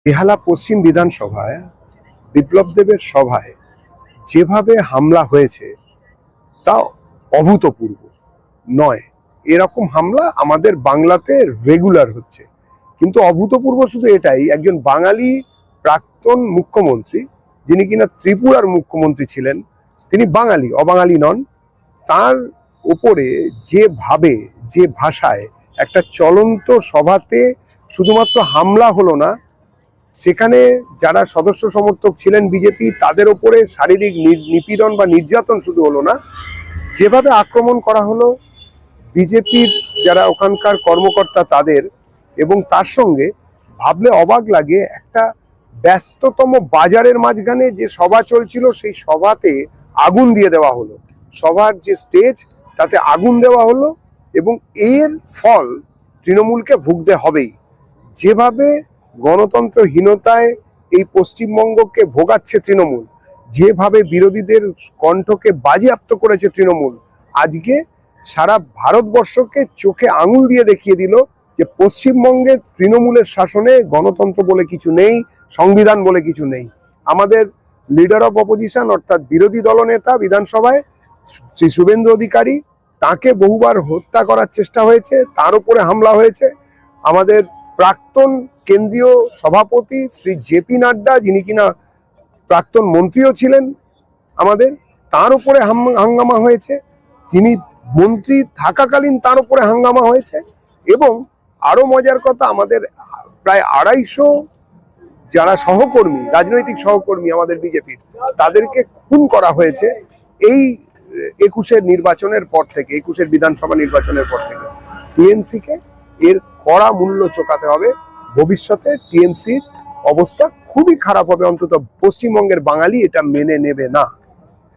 বেহালা পশ্চিম বিধানসভায় বিপ্লব দেবের সভায় যেভাবে হামলা হয়েছে তা অভূতপূর্ব নয়। এরকম হামলা আমাদের বাংলাতে রেগুলার হচ্ছে, কিন্তু অভূতপূর্ব শুধু এটাই, একজন বাঙালি প্রাক্তন মুখ্যমন্ত্রী, যিনি কিনা ত্রিপুরার মুখ্যমন্ত্রী ছিলেন, তিনি বাঙালি, অবাঙালি নন, তার উপরে যেভাবে যে ভাষায় একটা চলন্ত সভাতে শুধুমাত্র হামলা হলো না, সেখানে যারা সদস্য সমর্থক ছিলেন বিজেপি তাদের উপরে শারীরিক নিপীড়ন বা নির্যাতন শুধু হলো না, যেভাবে আক্রমণ করা হলো বিজেপির যারা ওখানকার কর্মকর্তা তাদের, এবং তার সঙ্গে ভাবলে অবাক লাগে, একটা ব্যস্ততম বাজারের মাঝখানে যে সভা চলছিল সেই সভাতে আগুন দিয়ে দেওয়া হলো, সভার যে স্টেজ তাতে আগুন দেওয়া হলো, এবং এর ফল তৃণমূলকে ভুগতে হবেই। যেভাবে গণতন্ত্রহীনতায় এই পশ্চিমবঙ্গকে ভোগাচ্ছে তৃণমূল, যেভাবে বিরোধীদের কণ্ঠকে বাজেয়াপ্ত করেছে তৃণমূল, আজকে সারা ভারতবর্ষকে চোখে আঙুল দিয়ে দেখিয়ে দিল যে পশ্চিমবঙ্গে তৃণমূলের শাসনে গণতন্ত্র বলে কিছু নেই, সংবিধান বলে কিছু নেই। আমাদের লিডার অফ অপোজিশন অর্থাৎ বিরোধী দলনেতা বিধানসভায় শ্রী শুভেন্দু অধিকারী, তাকে বহুবার হত্যা করার চেষ্টা হয়েছে, তার উপরে হামলা হয়েছে। আমাদের প্রাক্তন কেন্দ্রীয় সভাপতি শ্রী জেপি নাড্ডা, যিনি কিনা প্রাক্তন মন্ত্রীও ছিলেন আমাদের, তার উপরে হাঙ্গামা হয়েছে। তিনি মন্ত্রী থাকাকালীন তার উপরে হাঙ্গামা হয়েছে। এবং আরো মজার কথা, আমাদের প্রায় 250 যারা সহকর্মী, রাজনৈতিক সহকর্মী আমাদের বিজেপির, তাদেরকে খুন করা হয়েছে এই 21-এর নির্বাচনের পর থেকে, 21-এর বিধানসভা নির্বাচনের পর থেকে। টিএমসি কে এর কড়া মূল্য চোকাতে হবে। ভবিষ্যতে টিএমসির অবস্থা খুবই খারাপ হবে, অন্তত পশ্চিমবঙ্গের বাঙালি এটা মেনে নেবে না।